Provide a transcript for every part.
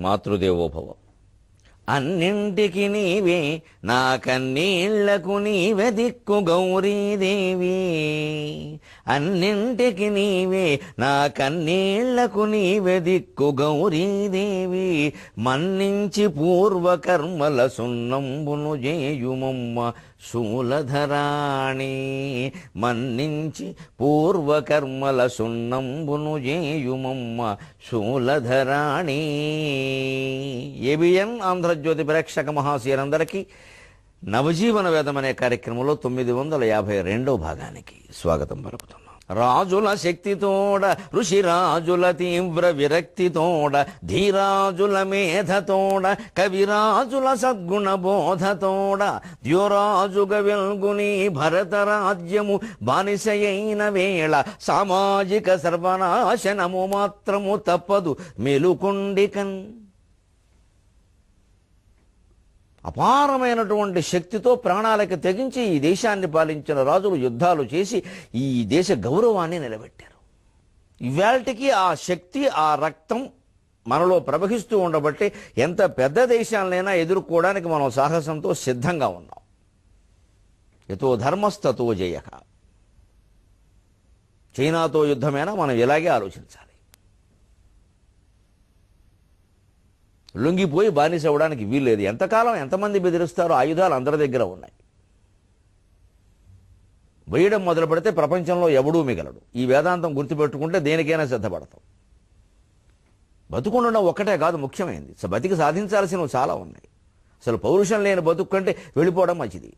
మాతృదేవోభవ. అన్నింటికి నీవే నా కన్నీళ్లకు నీవే దిక్కు గౌరీదేవి. అన్నింటికి నీవే నా కన్నీళ్లకు నీవే దిక్కు గౌరీదేవి. మన్నించి పూర్వకర్మల సున్నంబును జేయుమమ్మ శూలధరాణి. మన్నించి పూర్వకర్మల సున్నంబును జేయుమమ్మ శూలధరాణి. ఏబిఎన్ ఆంధ్రజ్యోతి ప్రేక్షక మహాశయులందరికీ నవజీవన వేదం అనే కార్యక్రమంలో 952వ భాగానికి స్వాగతం పలుకుతున్నాం. రాజుల శక్తితోడ, ఋషిరాజుల తీవ్ర విరక్తితోడ, ధీరాజుల మేధతోడ, కవిరాజుల సద్గుణ బోధతోడ, ద్యోరాజుగ వెల్గుని భరత రాజ్యము బానిసయైన వేళ, సామాజిక సర్వనాశనము మాత్రము తప్పదు మెలుకొండికన్. అపారమైనటువంటి శక్తితో ప్రాణాలకు తెగించి ఈ దేశాన్ని పాలించిన రాజులు యుద్ధాలు చేసి ఈ దేశ గౌరవాన్ని నిలబెట్టారు. ఇవాళకి ఆ శక్తి, ఆ రక్తం మనలో ప్రవహిస్తూ ఉండబట్టి ఎంత పెద్ద దేశాలనైనా ఎదుర్కోవడానికి మనం సాహసంతో సిద్ధంగా ఉన్నాం. యతో ధర్మస్తతో జయః. చైనాతో యుద్ధమైనా మనం ఇలాగే ఆలోచించాలి. లొంగిపోయి బానిస అవ్వడానికి వీల్లేదు. ఎంతకాలం ఎంతమంది బెదిరిస్తారో? ఆయుధాలు అందరి దగ్గర ఉన్నాయి. వేయడం మొదలు పెడితే ప్రపంచంలో ఎవడూ మిగలడు. ఈ వేదాంతం గుర్తుపెట్టుకుంటే దేనికైనా సిద్ధపడతాం. బతుకుండడం ఒక్కటే కాదు ముఖ్యమైనది. బతికి సాధించాల్సినవి చాలా ఉన్నాయి. అసలు పౌరుషం లేని బతుకు కంటే వెళ్ళిపోవడం మంచిది.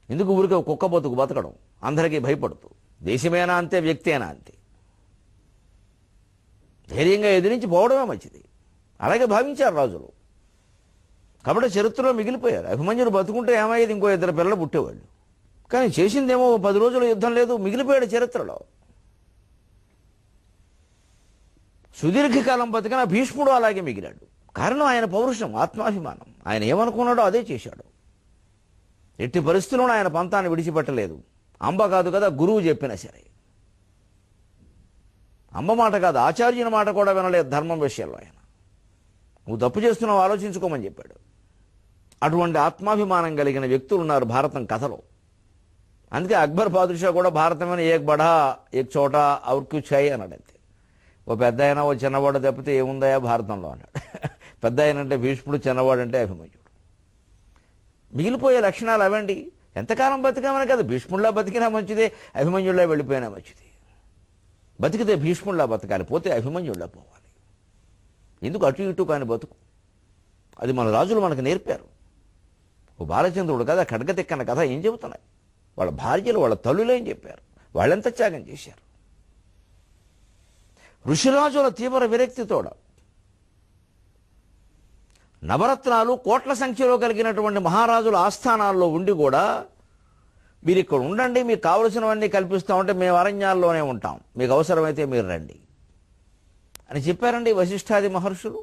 ఎందుకు ఊరికే కుక్క బతుకు బతకడం అందరికీ భయపడుతూ? దేశమేనా అంతే, వ్యక్తి అయినా అంతే. ధైర్యంగా ఎదిరించి పోవడమే మంచిది. అలాగే భావించారు రాజులు. కాబట్టి చరిత్రలో మిగిలిపోయారు. అభిమన్యుడు బతుకుంటే ఏమయ్యేది? ఇంకో 2 పిల్లలు పుట్టేవాళ్ళు. కానీ చేసిందేమో 10 రోజుల యుద్ధం లేదు, మిగిలిపోయాడు చరిత్రలో. సుదీర్ఘకాలం బతికిన భీష్ముడు అలాగే మిగిలాడు. కారణం ఆయన పౌరుషం, ఆత్మాభిమానం. ఆయన ఏమనుకున్నాడో అదే చేశాడు. ఎట్టి పరిస్థితుల్లో ఆయన పంతాన్ని విడిచిపెట్టలేదు. అంబ కాదు కదా, గురువు చెప్పినా సరే. అమ్మ మాట కాదు, ఆచార్యుని మాట కూడా వినలేదు ధర్మం విషయంలో. ఆయన నువ్వు తప్పు చేస్తున్నావు, ఆలోచించుకోమని చెప్పాడు. అటువంటి ఆత్మాభిమానం కలిగిన వ్యక్తులు ఉన్నారు భారతం కథలో. అందుకే అక్బర్ బాదుషా కూడా భారతమైన ఏక్ బడా ఏక్ చోటా ఔర్ క్యూ ఛాయ్ అన్నాడు. అంతే. ఓ పెద్ద అయినా ఓ చిన్నవాడు తప్పితే ఏముందయా భారతంలో అన్నాడు. పెద్ద అయినంటే భీష్ముడు, చిన్నవాడంటే అభిమన్యుడు. మిగిలిపోయే లక్షణాలు అవండి. ఎంతకాలం బతికామని కదా, భీష్ముడిలా బతికినా మంచిదే, అభిమన్యుడిలా వెళ్ళిపోయినా మంచిది. బతికితే భీష్ముడిలా బతకాలి, పోతే అభిమన్యుడిలా పోవాలి. ఎందుకు అటు ఇటు కాని బతుకు? అది మన రాజులు మనకు నేర్పారు. ఓ బాలచంద్రుడు కదా, ఖడ్గతిక్కన కథ ఏం చెబుతున్నాయి? వాళ్ళ భార్యలు, వాళ్ళ తల్లులు ఏం చెప్పారు? వాళ్ళెంత త్యాగం చేశారు? ఋషిరాజుల తీవ్ర విరక్తితోడ, నవరత్నాలు కోట్ల సంఖ్యలో కలిగినటువంటి మహారాజుల ఆస్థానాల్లో ఉండి కూడా, మీరు ఇక్కడ ఉండండి, మీకు కావలసినవన్నీ కల్పిస్తామంటే మేము అరణ్యాల్లోనే ఉంటాం, మీకు అవసరమైతే మీరు రండి అని చెప్పారండి వశిష్ఠాది మహర్షులు.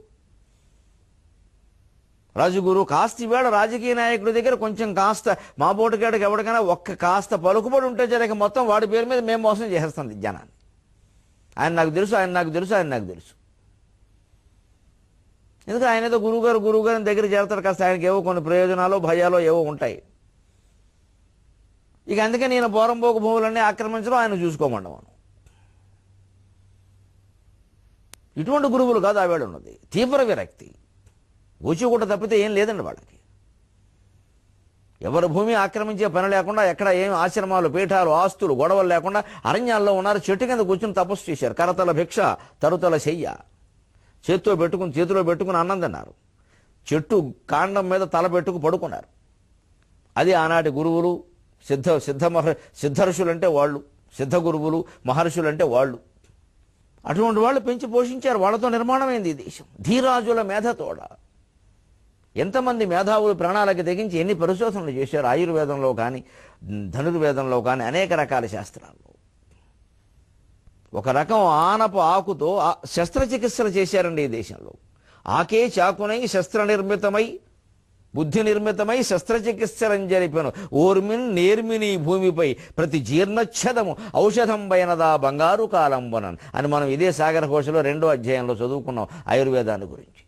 రాజుగురు కాస్త ఈవేళ రాజకీయ నాయకుడి దగ్గర కొంచెం కాస్త మా బోటుగాడికి ఎవరికైనా ఒక్క కాస్త పలుకుబడి ఉంటే జరగ మొత్తం వాడి పేరు మీద మేము మోసం చేసేస్తాం జనాన్ని. ఆయన నాకు తెలుసు, ఆయన నాకు తెలుసు, ఆయన నాకు తెలుసు. ఎందుకంటే ఆయన ఏదో గురువుగారిని దగ్గర చేరతారు, కాస్త ఆయనకి ఏవో కొన్ని ప్రయోజనాలు, భయాలు ఏవో ఉంటాయి. ఇక అందుకే నేను పోరంబోకు భూములన్నీ ఆక్రమించడం, ఆయన చూసుకోమండమను. ఇటువంటి గురువులు కాదు ఆవేళ ఉన్నది. తీవ్ర విరక్తి, ఊచిగుట్ట తప్పితే ఏం లేదండి వాళ్ళకి. ఎవరి భూమి ఆక్రమించే పని లేకుండా, ఎక్కడ ఏం ఆశ్రమాలు, పీఠాలు, ఆస్తులు, గొడవలు లేకుండా అరణ్యాల్లో ఉన్నారు. చెట్టు కింద కూర్చుని తపస్సు చేశారు. కరతల భిక్ష, తరుతల శయ్య. చేతిలో పెట్టుకుని అన్నం తిన్నారు. చెట్టు కాండం మీద తల పెట్టుకు పడుకున్నారు. అది ఆనాటి గురువులు. సిద్ధర్షులు అంటే వాళ్ళు, సిద్ధ గురువులు, మహర్షులు అంటే వాళ్ళు. అటువంటి వాళ్ళు పెంచి పోషించారు. వాళ్ళతో నిర్మాణమైంది ఈ దేశం. ధీరాజుల మేధతోడ ఎంతమంది మేధావులు ప్రాణాలకు తెగించి ఎన్ని పరిశోధనలు చేశారు. ఆయుర్వేదంలో కానీ, ధనుర్వేదంలో కానీ, అనేక రకాల శాస్త్రాల్లో. ఒక రకం ఆనప ఆకుతో శస్త్రచికిత్సలు చేశారండి ఈ దేశంలో. ఆకే చాకునై శస్త్ర నిర్మితమై బుద్ధి నిర్మితమై శస్త్రచికిత్సలం జరిపెను ఓర్మిన్ నేర్మిని భూమిపై ప్రతి జీర్ణచ్ఛదము ఔషధం బైనదా బంగారు కాలంబునన్ అని మనం ఇదే సాగర ఘోషలో 2వ అధ్యాయంలో చదువుకున్నాం ఆయుర్వేదాన్ని గురించి.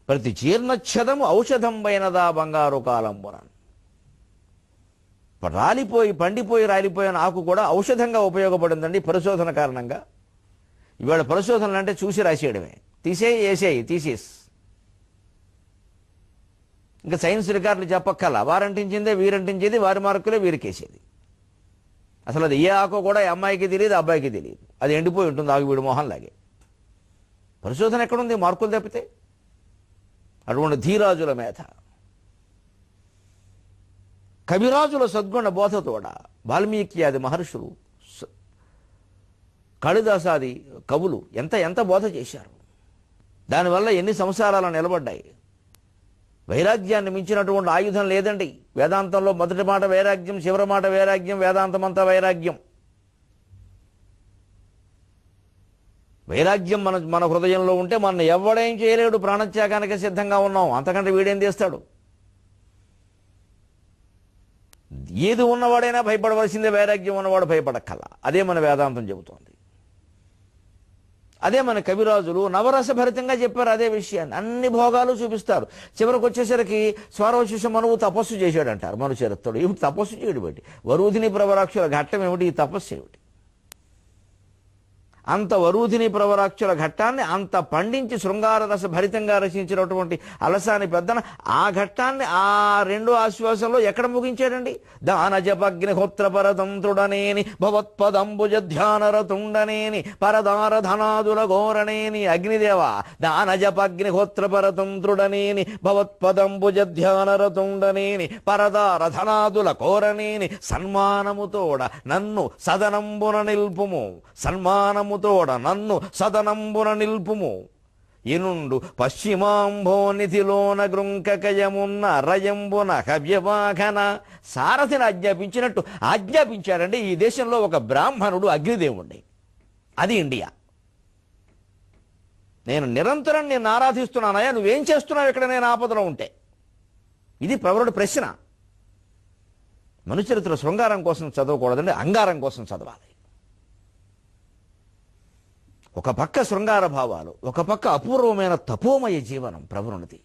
ప్రతి జీర్ణచ్ఛదము ఔషధం బైనదా బంగారు కాలంబునన్. పండిపోయి రాలిపోయిన ఆకు కూడా ఔషధంగా ఉపయోగపడిందండి పరిశోధన కారణంగా. ఇవాళ పరిశోధనలు అంటే చూసి రాసేయడమే, తీసేసి ఇంకా సైన్స్ రికార్డులు చెప్పక్కల, వారంటించిందే వీరంటించేది, వారి మార్కులే వీరికేసేది. అసలు అది ఏ ఆకో కూడా అమ్మాయికి తెలియదు, అబ్బాయికి తెలియదు. అది ఎండిపోయి ఉంటుంది ఆకు వీడి మొహంలాగే. పరిశోధన ఎక్కడుంది మార్కులు తప్పితే? అటువంటి ధీరాజుల మేధ, కవిరాజుల సద్గుణ బోధతోడ వాల్మీకి మహర్షులు, కాళిదాసాది కవులు ఎంత బోధ చేశారు. దానివల్ల ఎన్ని సంసారాలు నిలబడ్డాయి. వైరాగ్యాన్ని మించినటువంటి ఆయుధం లేదండి. వేదాంతంలో మొదటి మాట వైరాగ్యం, చివరి మాట వైరాగ్యం, వేదాంతం అంతా వైరాగ్యం. వైరాగ్యం మన హృదయంలో ఉంటే మన ఎవడేం చేయలేడు, ప్రాణత్యాగానికి సిద్ధంగా ఉన్నాం. అంతకంటే వీడేం చేస్తాడు? ఏది ఉన్నవాడైనా భయపడవలసిందే, వైరాగ్యం ఉన్నవాడు భయపడక్కల. అదే మన వేదాంతం చెబుతోంది. అదే మన కవిరాజులు నవరసభరితంగా చెప్పారు అదే విషయాన్ని. అన్ని భోగాలు చూపిస్తారు. చివరికి వచ్చేసరికి స్వరోచిష మనువు తపస్సు చేశాడంటారు మను చరిత్రుడు. ఏమిటి తపస్సు చేయడు బట్టి? వరూధిని ప్రవరాక్షుల ఘట్టం ఏమిటి? ఈ తపస్సు ఏమిటి? అంత వరూధిని ప్రవరాక్షుల ఘట్టాన్ని అంత పండించి శృంగార రస భరితంగా రచించినటువంటి అలసాని పెద్దన ఆ ఘట్టాన్ని ఆ 2 ఆశ్వాసంలో ఎక్కడ ముగించాడండి? దానజపగ్నిహోత్ర పరతంత్రుడనేని భవత్పదంబుజ ధ్యానరతుండనేని పరదార ధనాదుల ఘోరణేని. అగ్నిదేవ, దానజపగ్నిహోత్ర పరతంత్రుడనేని భవత్పదంబుజ ధ్యానరతుండనేని పరదార ధనాదుల కోరనేని సన్మానముతోడ నన్ను సదనంబున నిల్పుము, సన్మానముతోడ నన్ను సదనంబున నిల్పుము. ఇనుండు పశ్చిమాంభోనిధిలోన గృంకకయమున్న రయంబున హవ్యవాహన. సారథిని ఆజ్ఞాపించినట్టు ఆజ్ఞాపించాడండి ఈ దేశంలో ఒక బ్రాహ్మణుడు అగ్నిదేవుణ్ణి. అది ఇండియా. నేను నిరంతరం నిన్ను ఆరాధిస్తున్నానయ్యా, నువ్వేం చేస్తున్నావు ఇక్కడ నేను ఆపదలో ఉంటే? ఇది ప్రవరుడు ప్రశ్న. మనుచరిత్ర శృంగారం కోసం చదవకూడదండి, అంగారం కోసం చదవాలి. ఒక పక్క శృంగార భావాలు, ఒక పక్క అపూర్వమైన తపోమయ జీవనం ప్రవరునిది.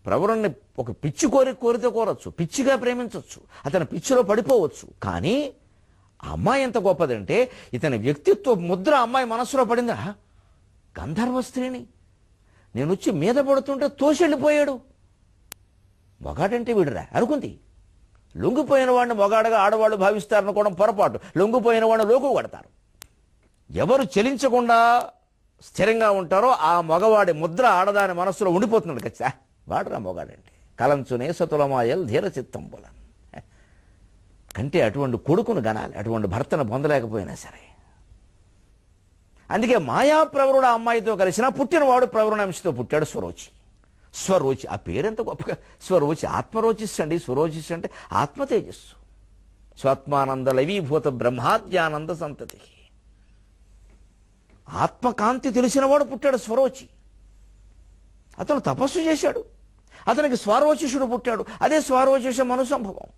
ప్రవరుణ్ణి ఒక పిచ్చి కోరితే కోరచ్చు, పిచ్చిగా ప్రేమించవచ్చు, అతని పిచ్చిలో పడిపోవచ్చు. కానీ ఆ అమ్మాయి ఎంత గొప్పదంటే ఇతని వ్యక్తిత్వ ముద్ర అమ్మాయి మనస్సులో పడిందా? గంధర్వ స్త్రీని నేను వచ్చి మీద పడుతుంటే తోసెళ్ళిపోయాడు. మొగాడంటే వీడురా అనుకుంది. లొంగిపోయిన వాడిని మొగాడగా ఆడవాళ్ళు భావిస్తారనుకోవడం పొరపాటు. లొంగిపోయిన వాడిని లోకు కొడతారు. ఎవరు చలించకుండా స్థిరంగా ఉంటారో ఆ మగవాడి ముద్ర ఆడదాని మనస్సులో ఉండిపోతున్నాడు. ఖచ్చితంగా వాడురా మొగాడంటే. కలంచునే సతులమాయల్ ధీర చిత్తంబులన్ అంటే అటువంటి కొడుకును గనాలి, అటువంటి భర్తను పొందలేకపోయినా సరే. అందుకే మాయాప్రవరుడు ఆ అమ్మాయితో కలిసిన పుట్టినవాడు ప్రవరుణంశతో పుట్టాడు. స్వరోచి ఆ పేరెంత గొప్పగా. స్వరోచి ఆత్మరోచిస్ అండి. స్వరోచిస్ అంటే ఆత్మతేజస్సు. స్వాత్మానంద లవీభూత బ్రహ్మాద్యానంద సంతతి. ఆత్మకాంతి తెలిసినవాడు పుట్టాడు స్వరోచి. అతను తపస్సు చేశాడు, అతనికి స్వారోచిషుడు పుట్టాడు. అదే స్వారోచిష మనుసంభవం.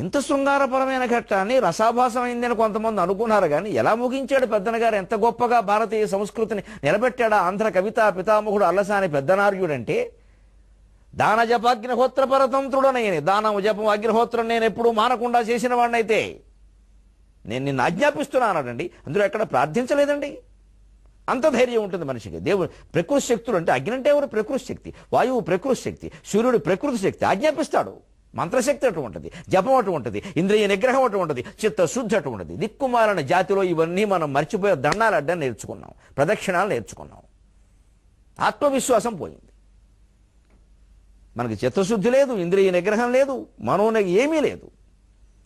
ఇంత శృంగారపరమైన ఘట్టాన్ని రసాభాసమైందని కొంతమంది అనుకున్నారు. కానీ ఎలా ముగించాడు పెద్దనగారు? ఎంత గొప్పగా భారతీయ సంస్కృతిని నిలబెట్టాడు ఆంధ్ర కవితా పితామహుడు అల్లసాని పెద్దనార్యుడంటే. దాన జపాగ్నిహోత్ర పరతంత్రుడనైన దానము జపం అగ్నిహోత్రం నేను ఎప్పుడూ మానకుండా చేసిన వాడినైతే నేను నిన్ను ఆజ్ఞాపిస్తున్నానండి. అందులో ఎక్కడ ప్రార్థించలేదండి. అంత ధైర్యం ఉంటుంది మనిషికి. దేవుడు ప్రకృతి శక్తులు అంటే అగ్ని అంటే ఎవరు? ప్రకృతి శక్తి. వాయువు ప్రకృతి శక్తి, సూర్యుడు ప్రకృతి శక్తి. ఆజ్ఞాపిస్తాడు. మంత్రశక్తి అటువంటిది, జపం అటువంటిది, ఇంద్రియ నిగ్రహం అటువంటిది, చిత్తశుద్ధి అటువంటిది. దిక్కుమాలిన జాతిలో ఇవన్నీ మనం మర్చిపోయే దండాలు అడ్డం నేర్చుకున్నాం, ప్రదక్షిణాలు నేర్చుకున్నాం. ఆత్మవిశ్వాసం పోయింది. మనకి చిత్తశుద్ధి లేదు, ఇంద్రియ నిగ్రహం లేదు, ఏమీ లేదు.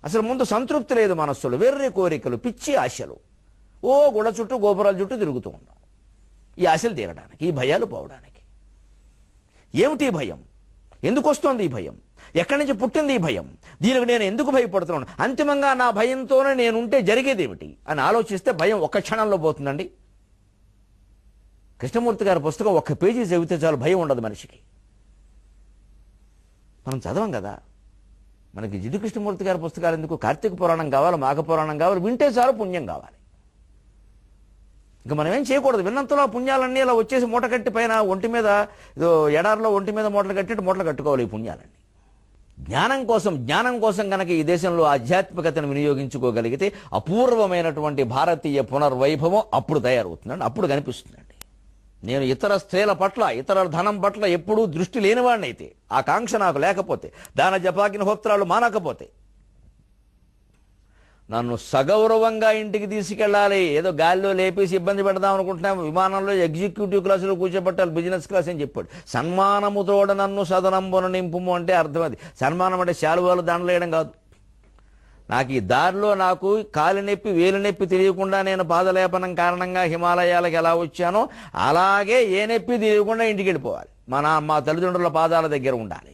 అసలు ముందు సంతృప్తి లేదు మనస్సులో. వెర్రి కోరికలు, పిచ్చి ఆశలు. గుడ చుట్టూ గోపురాల చుట్టూ తిరుగుతూ ఉన్నాం ఈ ఆశలు తీరడానికి, ఈ భయాలు పోవడానికి. ఏమిటి భయం? ఎందుకు వస్తుంది ఈ భయం? ఎక్కడి నుంచి పుట్టింది ఈ భయం? దీనికి నేను ఎందుకు భయపడుతున్నాను? అంతిమంగా నా భయంతోనే నేనుంటే జరిగేది ఏమిటి అని ఆలోచిస్తే భయం ఒక్క క్షణంలో పోతుందండి. కృష్ణమూర్తి గారి పుస్తకం ఒక్క పేజీ చదివితే చాలు భయం ఉండదు మనిషికి. మనం చదవం కదా. మనకి జిడ్డు కృష్ణమూర్తి గారి పుస్తకాలు ఎందుకు? కార్తీక పురాణం కావాలి, మాఘ పురాణం కావాలి, వింటే చాలు పుణ్యం కావాలి. ఇంకా మనం ఏం చేయకూడదు. విన్నంతలో పుణ్యాలన్నీ ఇలా వచ్చేసి మూట కట్టి పైన ఒంటి మీద ఏదో ఎడారిలో ఒంటి మీద మూటలు కట్టి మూటలు కట్టుకోవాలి ఈ పుణ్యాలన్నీ. జ్ఞానం కోసం కనుక ఈ దేశంలో ఆధ్యాత్మికతను వినియోగించుకోగలిగితే అపూర్వమైనటువంటి భారతీయ పునర్వైభవం అప్పుడు తయారవుతుందండి, అప్పుడు కనిపిస్తుందండి. నేను ఇతర స్త్రీల పట్ల, ఇతర ధనం పట్ల ఎప్పుడూ దృష్టి లేనివాడినైతే, ఆ కాంక్ష నాకు లేకపోతే, దాన జపాకిన హోత్రాలు మానకపోతే, నన్ను సగౌరవంగా ఇంటికి తీసుకెళ్ళాలి, ఏదో గాలిలో లేపేసి ఇబ్బంది పెడదాం అనుకుంటున్నాం, విమానంలో ఎగ్జిక్యూటివ్ క్లాసులో కూర్చోబెట్టాలి, బిజినెస్ క్లాస్ అని చెప్పాడు. సన్మానముతోడ నన్ను సదనంబున నింపుము అంటే అర్థం అది. సన్మానం అంటే శాలువాలు దండలు వేయడం కాదు. నాకు ఈ దారిలో నాకు కాలి నొప్పి వేలు నొప్పి తెలియకుండా నేను పాదలేపనం కారణంగా హిమాలయాలకు ఎలా వచ్చానో అలాగే ఏ నొప్పి తెలియకుండా ఇంటికి వెళ్ళిపోవాలి. మా తల్లిదండ్రుల పాదాల దగ్గర ఉండాలి.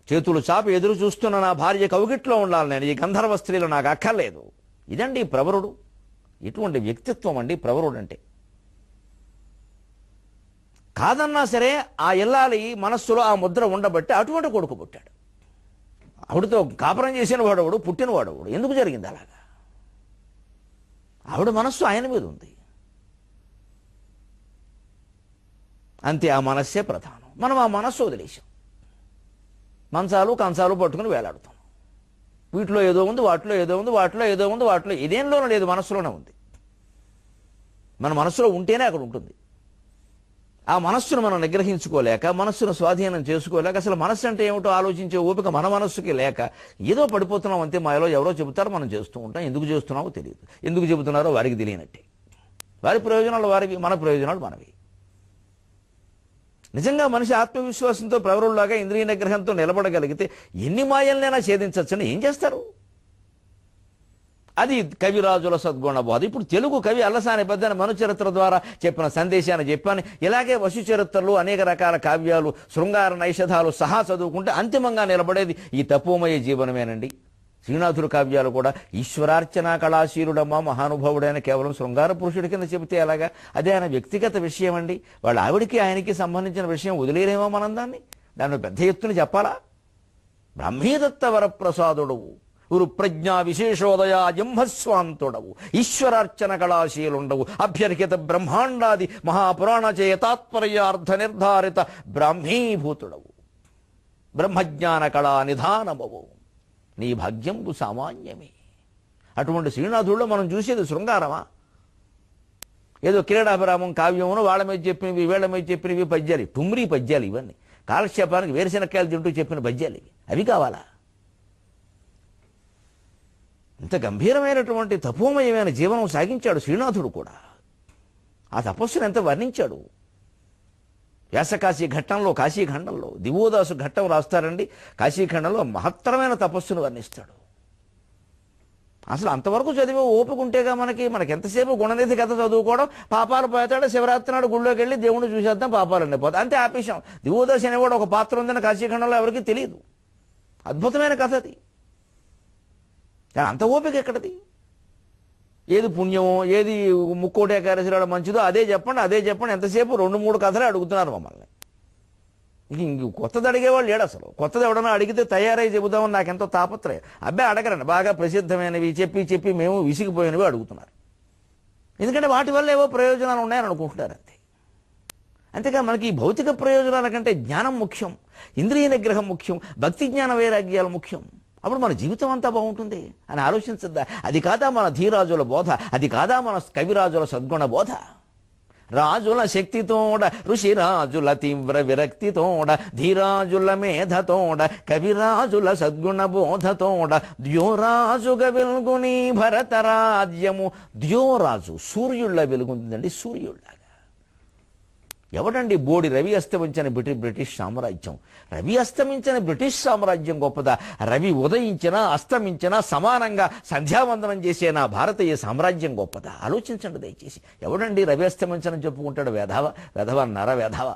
చేతులు చాపి ఎదురు చూస్తున్న నా భార్య కౌగిట్లో ఉండాలి. నేను ఈ గంధర్వ స్త్రీలు నాకు అక్కర్లేదు. ఇదండి ప్రవరుడు. ఇటువంటి వ్యక్తిత్వం అండి ప్రవరుడు అంటే. కాదన్నా సరే ఆ ఇల్లాలి మనస్సులో ఆ ముద్ర ఉండబట్టి అటువంటి కొడుకు పుట్టాడు. ఆవిడతో కాపురం చేసిన వాడవుడు, పుట్టిన వాడవుడు. ఎందుకు జరిగింది అలాగా? ఆవిడ మనస్సు ఆయన మీద ఉంది అంతే. ఆ మనస్సే ప్రధానం. మనం ఆ మనస్సు వదిలేసాం. మంచాలు కంచాలు పట్టుకుని వేలాడుతాం. వీటిలో ఏదో ఉంది, వాటిలో ఏదో ఉంది, వాటిలో ఏదో ఉంది, వాటిలో ఇదేంలోనూ లేదు, మనస్సులోనే ఉంది. మన మనస్సులో ఉంటేనే అక్కడ ఉంటుంది. ఆ మనస్సును మనం నిగ్రహించుకోలేక, మనస్సును స్వాధీనం చేసుకోలేక, అసలు మనస్సు అంటే ఏమిటో ఆలోచించే ఓపిక మన మనస్సుకి లేక ఏదో పడిపోతున్నాం అంతే. మాయలో ఎవరో చెబుతారో మనం చేస్తూ ఉంటాం. ఎందుకు చేస్తున్నామో తెలియదు. ఎందుకు చెబుతున్నారో వారికి తెలియనట్టే. వారి ప్రయోజనాలు వారివి, మన ప్రయోజనాలు మనవి. నిజంగా మనిషి ఆత్మవిశ్వాసంతో ప్రవరుల్లాగా ఇంద్రియ నిగ్రహంతో నిలబడగలిగితే ఎన్ని మాయలనైనా ఛేదించవచ్చని ఏం చేస్తారు? అది కవిరాజుల సద్గుణ బోధ. ఇప్పుడు తెలుగు కవి అల్లసాని పెద్దని మనుచరిత్ర ద్వారా చెప్పిన సందేశాన్ని చెప్పాను. ఇలాగే వశు చరిత్రలు, అనేక రకాల కావ్యాలు, శృంగార నైషధాలు సహా చదువుకుంటే అంతిమంగా నిలబడేది ఈ తపోమయ జీవనమేనండి. శ్రీనాథుడు కావ్యాలు కూడా ఈశ్వరార్చన కళాశీలుడమ్మ మహానుభావుడైన కేవలం శృంగార పురుషుడి కింద చెబితే ఎలాగా? అదే ఆయన వ్యక్తిగత విషయం అండి. వాళ్ళ ఆవిడికి ఆయనకి సంబంధించిన విషయం వదిలేరేమో మనం దాన్ని పెద్ద ఎత్తున చెప్పాలా? బ్రహ్మీదత్త వరప్రసాదుడవు, గురు ప్రజ్ఞా విశేషోదయ జంహస్వాంతుడవు, ఈశ్వరార్చన కళాశీలుండవు, అభ్యర్హిత బ్రహ్మాండాది మహాపురాణ చేతాత్పర్యార్థ నిర్ధారిత బ్రాహ్మీభూతుడవు, బ్రహ్మజ్ఞాన కళా నిధానమవు, నీ భాగ్యంబు సామాన్యమే. అటువంటి శ్రీనాథుల్లో మనం చూసేది శృంగారమా? ఏదో క్రీడాభిరామం కావ్యమును వాళ్ళ మీద చెప్పినవి, వీళ్ళ మీద చెప్పినవి పద్యాలు, టుమ్రీ పద్యాలు ఇవన్నీ. కాలక్షేపానికి వేరుశనక్కాయలు తింటూ చెప్పిన పద్యాలు ఇవి. అవి కావాలా? ఇంత గంభీరమైనటువంటి తపోమయమైన జీవనం సాగించాడు శ్రీనాథుడు కూడా. ఆ తపస్సును ఎంత వర్ణించాడు. వ్యాసకాశీ ఘట్టంలో, కాశీఖండంలో దివోదాసు ఘట్టం రాస్తారండి. కాశీఖండంలో మహత్తరమైన తపస్సును వర్ణిస్తాడు. అసలు అంతవరకు చదివే ఓపుకుంటేగా మనకి ఎంతసేపు గుణనిధి కథ చదువుకోవడం, పాపాలు పోతాడు, శివరాత్రి నాడు గుళ్ళోకి వెళ్ళి దేవుణ్ణి చూసేద్దాం, పాపాలన్నీ పోతాయి, అంతే ఆపేశాం. దివోదాసు అనేవాడు ఒక పాత్ర ఉందని కాశీఖండంలో ఎవరికి తెలియదు. అద్భుతమైన కథ అది. కానీ అంత ఓపిక ఎక్కడది? ఏది పుణ్యమో, ఏది ముక్కోటి ఏకాదశిలో మంచిదో అదే చెప్పండి. ఎంతసేపు 2-3 కథలే అడుగుతున్నారు మమ్మల్ని. ఇంక కొత్తది అడిగేవాళ్ళు లేడు అసలు. కొత్తది ఎవడన్నా అడిగితే తయారై చెబుదామని నాకెంతో తాపత్రయం. అబ్బాయి అడగరండి. బాగా ప్రసిద్ధమైనవి చెప్పి మేము విసిగిపోయినవి అడుగుతున్నారు. ఎందుకంటే వాటి వల్ల ఏవో ప్రయోజనాలు ఉన్నాయని అనుకుంటున్నారు అంతే. అంతేగా మనకి ఈ భౌతిక ప్రయోజనాల కంటే జ్ఞానం ముఖ్యం, ఇంద్రియ నిగ్రహం ముఖ్యం, భక్తి జ్ఞాన వైరాగ్యాలు ముఖ్యం. అప్పుడు మన జీవితం అంతా బాగుంటుంది అని ఆలోచించద్దా? అది కాదా మన ధీరాజుల బోధ? అది కాదా మన కవిరాజుల సద్గుణ బోధ? రాజుల శక్తితోడ, ఋషిరాజుల తీవ్ర విరక్తితోడ, ధీరాజుల మేధతోడ, కవిరాజుల సద్గుణ బోధతోడ, ద్యోరాజుగా వెలుగుని భరతరాజ్యము. ద్యోరాజు సూర్యుళ్ళ వెలుగుంటుందండి, సూర్యుళ్ళగా. ఎవడండి? బోడి రవి అస్తమించిన బ్రిటిష్ సామ్రాజ్యం. రవి అస్తమించిన బ్రిటిష్ సామ్రాజ్యం గొప్పదా? రవి ఉదయించినా అస్తమించినా సమానంగా సంధ్యావందనం చేసే నా భారతీయ సామ్రాజ్యం గొప్పదా? ఆలోచించండి దయచేసి. ఎవడండి రవి అస్తమించనని చెప్పుకుంటాడు? వెధవ నర వెధవ.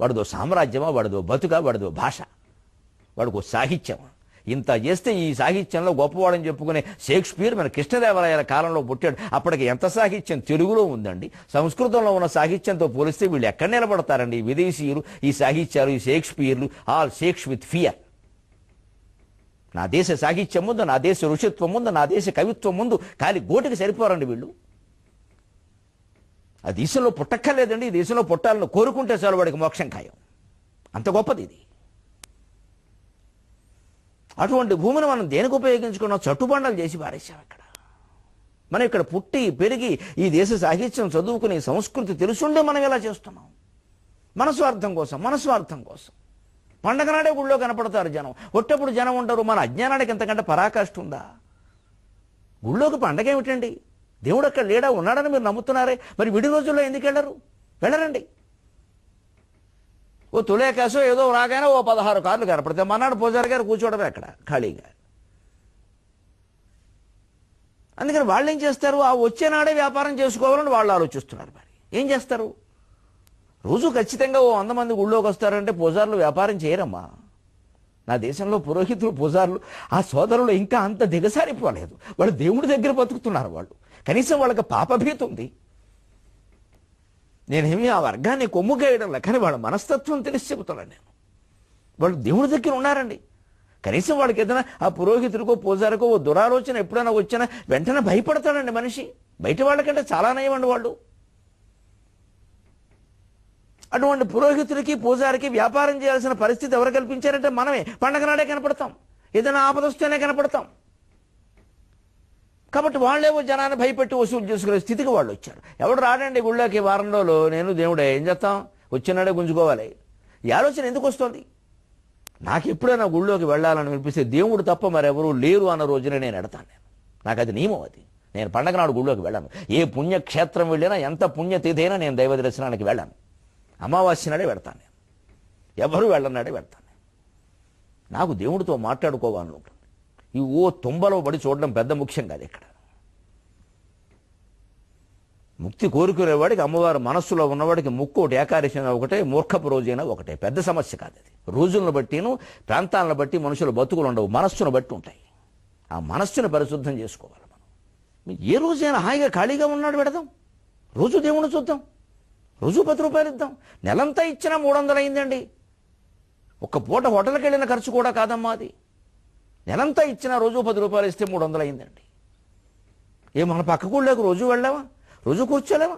వాడిదో సామ్రాజ్యమా, వాడిదో బతుక, వాడిదో భాష, వాడికో సాహిత్యమా? ఇంత చేస్తే ఈ సాహిత్యంలో గొప్పవాడని చెప్పుకునే షేక్స్పియర్ మన కృష్ణదేవరాయల కాలంలో పుట్టాడు. అప్పటికి ఎంత సాహిత్యం తెలుగులో ఉందండి. సంస్కృతంలో ఉన్న సాహిత్యంతో పోలిస్తే వీళ్ళు ఎక్కడ నిలబడతారండి? విదేశీయులు, ఈ సాహిత్యాలు, ఈ షేక్స్పియర్లు, ఆల్ షేక్స్ విత్ ఫియర్. నా దేశ సాహిత్యం ముందు, నా దేశ ఋషిత్వం ముందు, నా దేశ కవిత్వం ముందు ఖాళీ గోటికి సరిపోరండి వీళ్ళు. ఆ దేశంలో పుట్టక్కర్లేదండి, ఈ దేశంలో పుట్టాలను కోరుకుంటే చాలు వాడికి మోక్షం ఖాయం. అంత గొప్పది ఇది. అటువంటి భూమిని మనం దేనికి ఉపయోగించుకున్నాం? చట్టుబండలు చేసి పారేశాం. ఇక్కడ మనం ఇక్కడ పుట్టి పెరిగి ఈ దేశ సాహిత్యం చదువుకుని సంస్కృతి తెలుసుండే మనం ఇలా చేస్తున్నాం. మన స్వార్థం కోసం. పండగ నాడే గుళ్ళో కనపడతారు జనం, ఒట్టప్పుడు జనం ఉంటారు. మన అజ్ఞానానికి ఎంతకంటే పరాకాష్ఠ ఉందా? గుళ్ళోకి పండగ ఏమిటండి? దేవుడు అక్కడ లేడా, ఉన్నాడని మీరు నమ్ముతున్నారే, మరి విడి రోజుల్లో ఎందుకు వెళ్ళరండి? ఓ తులేకాసో ఏదో రాగానే ఓ 16 కార్లు కనపడితే మన్నాడు పూజారి గారు కూర్చోవడమే అక్కడ ఖాళీగా. అందుకని వాళ్ళు ఏం చేస్తారు? ఆ వచ్చే నాడే వ్యాపారం చేసుకోవాలని వాళ్ళు ఆలోచిస్తున్నారు. మరి ఏం చేస్తారు? రోజు ఖచ్చితంగా ఓ 100 మంది గుళ్ళోకి వస్తారంటే పూజారులు వ్యాపారం చేయరమ్మా. నా దేశంలో పురోహితులు, పూజారులు, ఆ సోదరులు ఇంకా అంత దిగసారిపోలేదు. వాళ్ళు దేవుడి దగ్గర బతుకుతున్నారు. వాళ్ళు కనీసం వాళ్ళకి పాపభీతి ఉంది. నేనేమి ఆ వర్గాన్ని కొమ్ముకేయడంలే, కానీ వాళ్ళ మనస్తత్వం తెలిసి చెబుతున్నాను నేను. వాళ్ళు దేవుడి దగ్గర ఉన్నారండి. కనీసం వాళ్ళకి ఏదైనా ఆ పురోహితుడికో పూజారికో ఓ దురాలోచన ఎప్పుడైనా వచ్చినా వెంటనే భయపడతాడండి మనిషి. బయట వాళ్ళకంటే చాలా నయమండి వాళ్ళు. అటువంటి పురోహితుడికి, పూజారికి వ్యాపారం చేయాల్సిన పరిస్థితి ఎవరు కల్పించారంటే మనమే. పండగ నాడే కనపడతాం, ఏదైనా ఆపదొస్తేనే కనపడతాం. కాబట్టి వాళ్ళేవో జనాన్ని భయపెట్టి వసూలు చేసుకునే స్థితికి వాళ్ళు వచ్చారు. ఎవడు రాడండి గుళ్ళోకి వారంలో, నేను దేవుడే, ఏం చేస్తాం, వచ్చినాడే గుంజుకోవాలి. ఈ ఆలోచన ఎందుకు వస్తుంది? నాకు ఎప్పుడైనా గుళ్ళోకి వెళ్ళాలని వినిపిస్తే దేవుడు తప్ప మరెవరూ లేరు అన్న రోజునే నేను ఎడతాను. నాకు అది నియమం. అది నేను పండగ నాడు గుళ్ళోకి వెళ్ళాను. ఏ పుణ్యక్షేత్రం వెళ్ళినా, ఎంత పుణ్యతిథైనా నేను దైవ దర్శనానికి వెళ్ళాను. అమావాస్య నాడే వెడతాను నేను, ఎవరు వెళ్ళనాడే వెడతాను. నాకు దేవుడితో మాట్లాడుకోవాలని ఉంటుంది. ఈ ఓ తుంబలో పడి చూడడం పెద్ద ముఖ్యం కాదు. ఇక్కడ ముక్తి కోరుకునేవాడికి, అమ్మవారు మనస్సులో ఉన్నవాడికి ముక్కు ఒకటి, ఏకాదశి ఒకటే, మూర్ఖపు రోజైనా ఒకటే. పెద్ద సమస్య కాదు అది. రోజులను బట్టిను, ప్రాంతాలను బట్టి మనుషుల బతుకులు ఉండవు, మనస్సును బట్టి ఉంటాయి. ఆ మనస్సును పరిశుద్ధం చేసుకోవాలి మనం. ఏ రోజైనా హాయిగా ఖాళీగా ఉన్నాడు పెడదాం, రోజు దేవుణ్ణి చూద్దాం, రోజు 10 రూపాయలు ఇద్దాం. నెలంతా ఇచ్చినా 300 అయిందండి. ఒక్క పూట హోటల్కి వెళ్ళిన ఖర్చు కూడా కాదమ్మా అది. నెలంతా ఇచ్చినా రోజు 10 రూపాయలు ఇస్తే 300 అయిందండి. మన పక్క గుళ్ళోకి రోజు వెళ్ళావా? రోజు కూర్చోలేవా?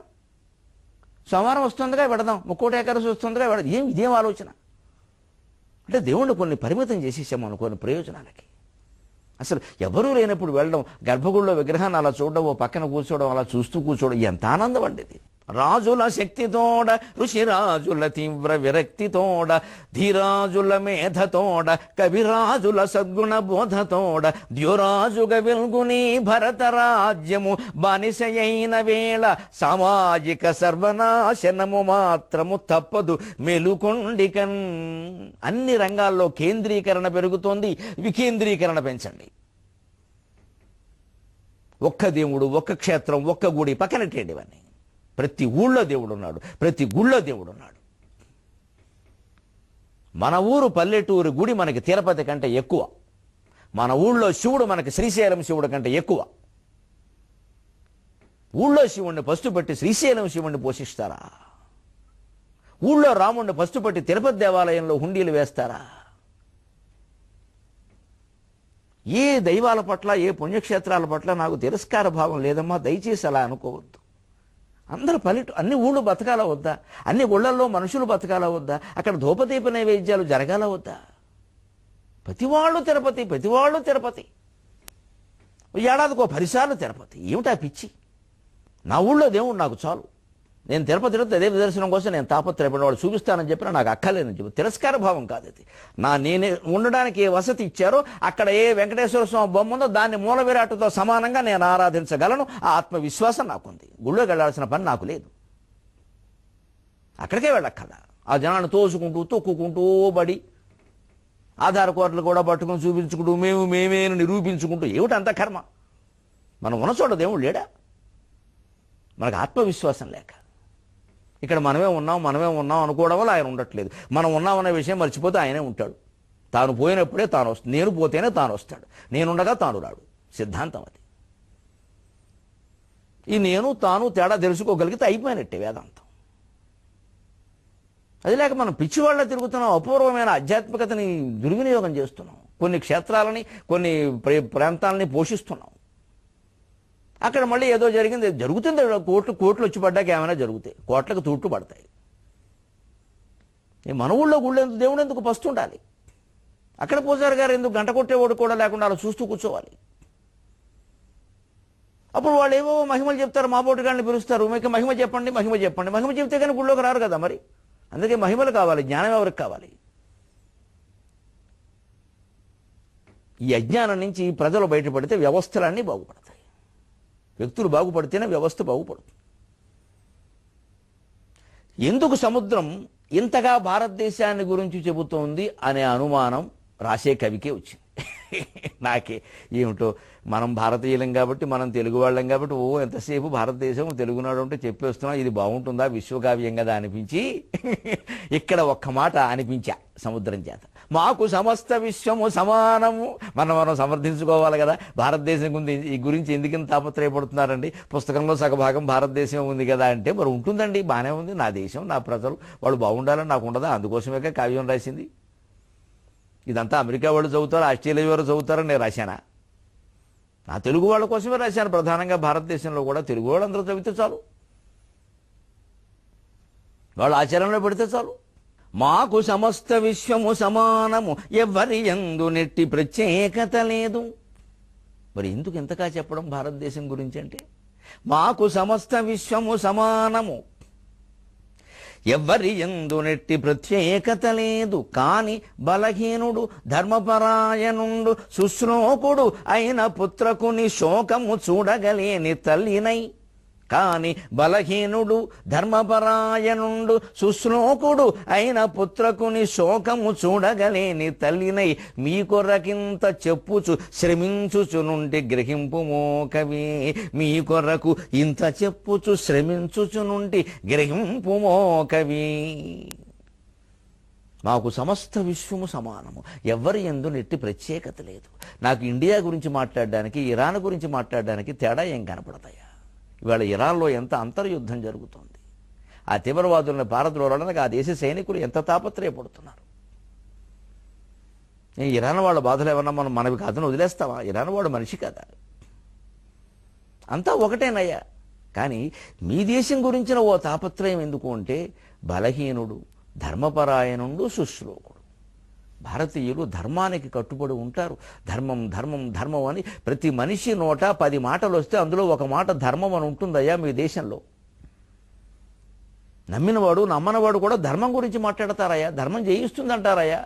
సోమవారం వస్తుందిగా పెడదాం, ముక్కోటి ఏకాదశి వస్తుందిగా పెడదాం. ఇదేం ఆలోచన? అంటే దేవుణ్ణి కొన్ని పరిమితం చేసేసాము కొన్ని ప్రయోజనాలకి. అసలు ఎవరూ లేనప్పుడు వెళ్ళడం, గర్భగుడిలో విగ్రహాన్ని అలా చూడడం, ఓ పక్కన కూర్చోవడం, అలా చూస్తూ కూర్చోవడం ఎంత ఆనందం అండి ఇది. రాజుల శక్తితోడ, ఋషిరాజుల తీవ్ర విరక్తితోడ, ధీరాజుల మేధతోడ, కవిరాజుల సద్గుణ బోధతోడ, ద్యురాజుగ వెల్గుని భరత రాజ్యము బానిసయైన వేళ, సామాజిక సర్వనాశనము మాత్రము తప్పదు మెలుకొండికన్. అన్ని రంగాల్లో కేంద్రీకరణ పెరుగుతోంది, వికేంద్రీకరణ పెంచండి. ఒక్క దేవుడు, ఒక్క క్షేత్రం, ఒక్క గుడి పక్కనట్టేయండి ఇవన్నీ. ప్రతి ఊళ్ళో దేవుడు ఉన్నాడు, ప్రతి గుళ్ళో దేవుడు ఉన్నాడు. మన ఊరు పల్లెటూరు గుడి మనకి తిరుపతి కంటే ఎక్కువ. మన ఊళ్ళో శివుడు మనకి శ్రీశైలం శివుడు కంటే ఎక్కువ. ఊళ్ళో శివుణ్ణి పస్తు పెట్టి శ్రీశైలం శివుణ్ణి పోషిస్తారా? ఊళ్ళో రాముణ్ణి పస్తు పెట్టి తిరుపతి దేవాలయంలో హుండీలు వేస్తారా? ఏ దైవాల పట్ల, ఏ పుణ్యక్షేత్రాల పట్ల నాకు తిరస్కార భావం లేదమ్మా. దయచేసి అలా అనుకోవద్దు. అందరూ అన్ని ఊళ్ళు బతకాల వద్దా? అన్ని ఊళ్ళల్లో మనుషులు బతకాల వద్దా? అక్కడ ధూపదీప నైవేద్యాలు జరగాల వద్దా? ప్రతివాళ్ళు తిరుపతి, ఏడాదికో 10 సార్లు తిరుపతి. ఏమిటా పిచ్చి? నా ఊళ్ళో దేవుడు నాకు చాలు. నేను తిరుపతి అదే దర్శనం కోసం నేను తాపత్రయపడిన వాడు చూపిస్తానని చెప్పినా నాకు అక్కర్లేదని చెప్పి తిరస్కార భావం కాదు అది. నేనే ఉండడానికి ఏ వసతి ఇచ్చారో అక్కడ ఏ వెంకటేశ్వర స్వామి బొమ్మ ఉందో దాన్ని మూల విరాటుతో సమానంగా నేను ఆరాధించగలను. ఆ ఆత్మవిశ్వాసం నాకుంది. గుళ్ళోకి వెళ్ళాల్సిన పని నాకు లేదు. అక్కడికే వెళ్ళక్కర్లా. ఆ జనాన్ని తోసుకుంటూ తొక్కుకుంటూ బడి ఆధార్ కార్డులు కూడా పట్టుకుని చూపించుకుంటూ మేమే నిరూపించుకుంటూ ఏమిటంత కర్మ? మనం ఉన్న చోట దేవుడు లేడా? మనకు ఆత్మవిశ్వాసం లేక ఇక్కడ మనమే ఉన్నాం అనుకోవడం వల్ల ఆయన ఉండట్లేదు. మనం ఉన్నామనే విషయం మర్చిపోతే ఆయనే ఉంటాడు. తాను పోయినప్పుడే తాను వస్తాడు, నేను పోతేనే తాను వస్తాడు, నేనుండగా తాను రాడు. సిద్ధాంతం అది. ఈ నేను తాను తేడా తెలుసుకోగలిగితే అయిపోయినట్టే వేదాంతం. అది లేక మనం పిచ్చివాళ్ళ తిరుగుతున్నాం, అపూర్వమైన ఆధ్యాత్మికతని దుర్వినియోగం చేస్తున్నాం, కొన్ని క్షేత్రాలని కొన్ని ప్రాంతాలని పోషిస్తున్నాం. అక్కడ మళ్ళీ ఏదో జరిగింది, జరుగుతుంది. కోట్లు వచ్చి పడ్డాక ఏమైనా జరుగుతాయి, కోట్లకు తూట్లు పడతాయి. మన ఊళ్ళో గుళ్ళు ఎందుకు, దేవుడు ఎందుకు పస్తుండాలి? అక్కడ పూజారి గారు ఎందుకు గంట కొట్టేవాడు కూడా లేకుండా అలా చూస్తూ కూర్చోవాలి? అప్పుడు వాళ్ళు ఏవో మహిమలు చెప్తారు, మా బోటుగాళ్ళని పిలుస్తారు, మీకు మహిమ చెప్పండి, మహిమ చెప్పండి. మహిమ చెప్తే కానీ గుళ్ళోకి రారు కదా మరి. అందుకే మహిమలు కావాలి, జ్ఞానం ఎవరికి కావాలి? ఈ అజ్ఞానం నుంచి ప్రజలు బయటపడితే వ్యవస్థలన్నీ బాగుపడతాయి. వ్యక్తులు బాగుపడితేనే వ్యవస్థ బాగుపడుతుంది. ఎందుకు సముద్రం ఇంతగా భారతదేశాన్ని గురించి చెబుతోంది అనే అనుమానం రాసే కవికే వచ్చింది. నాకే ఏమిటో, మనం భారతీయులం కాబట్టి, మనం తెలుగు వాళ్ళం కాబట్టి, ఎంతసేపు భారతదేశం తెలుగునాడు అంటే చెప్పేస్తున్నాం, ఇది బాగుంటుందా విశ్వకావ్యం కదా అనిపించి ఇక్కడ ఒక్క మాట అనిపించా సముద్రం చేత. మాకు సమస్త విశ్వము సమానము. మనం సమర్థించుకోవాలి కదా. భారతదేశం గురించి ఎందుకు తాపత్రయపడుతున్నారండి? పుస్తకంలో సగభాగం భారతదేశం ఉంది కదా అంటే, మరి ఉంటుందండి, బాగానే ఉంది. నా దేశం, నా ప్రజలు, వాళ్ళు బాగుండాలని నాకు ఉండదా? అందుకోసమే కావ్యం రాసింది. ఇదంతా అమెరికా వాళ్ళు చదువుతారు, ఆస్ట్రేలియా వారు చదువుతారని నేను రాశానా? నా తెలుగు వాళ్ళ కోసమే రాశాను. ప్రధానంగా భారతదేశంలో కూడా తెలుగు వాళ్ళు అందరూ చదివితే చాలు, వాళ్ళు ఆచరణలో పెడితే చాలు. మాకు సమస్త విశ్వము సమానము, ఎవరి యందు నెట్టి ప్రత్యేకత లేదు. మరి ఎందుకు ఇంతగా చెప్పడం భారతదేశం గురించి అంటే, మాకు సమస్త విశ్వము సమానము, ఎవ్వరి యందు నెట్టి ప్రత్యేకత లేదు. కాని బలహీనుడు ధర్మపరాయణుండు శుశ్లోకుడు అయిన పుత్రకుని శోకము చూడగలేని తల్లినై. కాని బలహీనుడు ధర్మపరాయణుండు శుశ్లోకుడు అయిన పుత్రకుని శోకము చూడగలేని తల్లినై. మీ కొరకింత చెప్పుచు శ్రమించుచునుండి గ్రహింపుమో కవి. మీ కొరకు ఇంత చెప్పుచు శ్రమించుచునుండి గ్రహింపుమో కవి. మాకు సమస్త విశ్వము సమానము, ఎవ్వరి యందు నెట్టి ప్రత్యేకత లేదు. నాకు ఇండియా గురించి మాట్లాడడానికి, ఇరాన్ గురించి మాట్లాడడానికి తేడా ఏం కనపడతాయా? ఇవాళ ఇరాన్లో ఎంత అంతర్యుద్ధం జరుగుతోంది. ఆ తీవ్రవాదులను పారద్రోలడానికి ఆ దేశ సైనికులు ఎంత తాపత్రయపడుతున్నారు. ఇరాన్ వాళ్ళ బాధలు ఏమన్నా మనవి కాదని వదిలేస్తావా? ఇరాన్ వాడు మనిషి కదా, అంతా ఒకటేనయ్యా. కానీ మీ దేశం గురించిన ఓ తాపత్రయం ఎందుకు అంటే, బలహీనుడు ధర్మపరాయణుడు శుశ్లోకుడు. భారతీయులు ధర్మానికి కట్టుబడి ఉంటారు. ధర్మం ధర్మం ధర్మం అని ప్రతి మనిషి నోట 10 మాటలు వస్తే అందులో ఒక మాట ధర్మం అని ఉంటుందయ్యా మీ దేశంలో. నమ్మినవాడు నమ్మనవాడు కూడా ధర్మం గురించి మాట్లాడతారయ్యా, ధర్మం జయిస్తుందంటారయ్యా.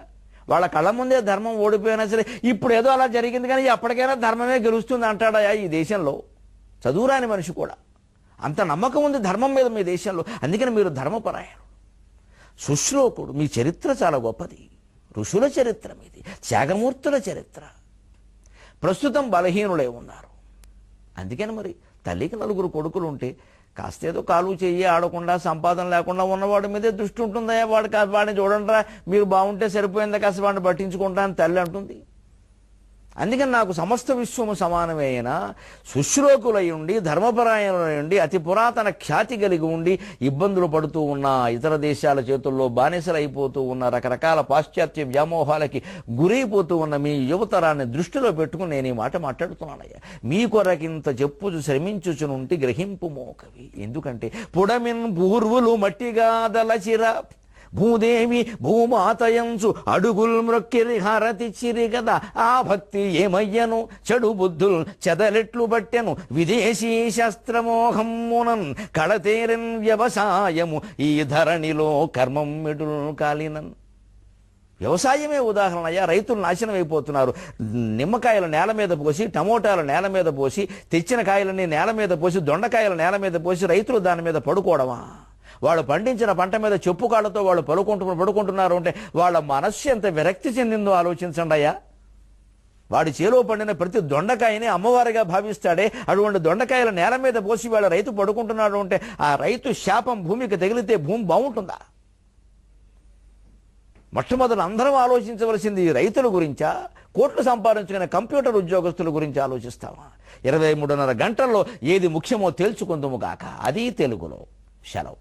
వాళ్ళ కళ్ళ ముందే ధర్మం ఓడిపోయినా సరే, ఇప్పుడు ఏదో అలా జరిగింది కానీ ఎప్పటికైనా ధర్మమే గెలుస్తుంది అంటాడయ్యా ఈ దేశంలో. చదువురాని మనిషి కూడా అంత నమ్మకం ఉంది ధర్మం మీద మీ దేశంలో. అందుకని మీరు ధర్మపరాయణుడు, శుశ్లోకుడు. మీ చరిత్ర చాలా గొప్పది, ఋషుల చరిత్ర మీది, త్యాగమూర్తుల చరిత్ర. ప్రస్తుతం బలహీనులే ఉన్నారు. అందుకని మరి తల్లికి 4 కొడుకులు ఉంటే కాస్తేదో కాలు చెయ్యి ఆడకుండా సంపాదన లేకుండా ఉన్నవాడి మీదే దృష్టి ఉంటుందయ్యా. వాడిని చూడండిరా, మీరు బాగుంటే సరిపోయిందా, కాస్త వాడిని పట్టించుకుంటా అని తల్లి అంటుంది. అందుకని నాకు సమస్త విశ్వము సమానమైన శుశ్లోకులై ఉండి, ధర్మపరాయణులై ఉండి, అతి పురాతన ఖ్యాతి కలిగి ఉండి, ఇబ్బందులు పడుతూ ఉన్న, ఇతర దేశాల చేతుల్లో బానిసలైపోతూ ఉన్న, రకరకాల పాశ్చాత్య వ్యామోహాలకి గురైపోతూ ఉన్న మీ యువతరాన్ని దృష్టిలో పెట్టుకుని నేను ఈ మాట మాట్లాడుతున్నానయ్యా. మీ కొరకింత చెప్పుచు శ్రమించుచునుంటి గ్రహింపుమో కవి. ఎందుకంటే పుడమిన్ పూర్వులు మట్టిగా దలచిర, భూదేవి భూమాతయంచు అడుగుల్ మ్రొక్కిరి హారతిచ్చిరి గదా. ఆ భక్తి ఏమయ్యను, చెడు బుద్ధుల్ చెదలెట్లు బట్టెను, విదేశీ శస్త్రమోహమ్మునన్ కళతేరన్ వ్యవసాయము ఈ ధరణిలో కర్మం మెడుల్ కాలినన్. వ్యవసాయమే ఉదాహరణ అయ్యా. రైతులు నాశనం అయిపోతున్నారు. నిమ్మకాయలు నేల మీద పోసి, టమోటాలు నేల మీద పోసి, తెచ్చిన కాయలన్నీ నేల మీద పోసి, దొండకాయలు నేల మీద పోసి రైతులు దాని మీద పడుకోవడమా? వాళ్ళు పండించిన పంట మీద చెప్పు కాళ్ళతో వాళ్ళు పడుకుంటున్నారు అంటే వాళ్ళ మనస్సు ఎంత విరక్తి చెందిందో ఆలోచించండి అయ్యా. వాడి చేలో పండిన ప్రతి దొండకాయని అమ్మవారిగా భావిస్తాడే, అటువంటి దొండకాయల నేల మీద పోసి వాళ్ళ రైతు పడుకుంటున్నాడు అంటే ఆ రైతు శాపం భూమికి తగిలితే భూమి బాగుంటుందా? మొట్టమొదటి అందరం ఆలోచించవలసింది రైతుల గురించా, కోట్లు సంపాదించుకునే కంప్యూటర్ ఉద్యోగస్తుల గురించి ఆలోచిస్తామా? 23:30 గంటల్లో ఏది ముఖ్యమో తేల్చుకుందుము గాక. అది తెలుగులో సెలవు.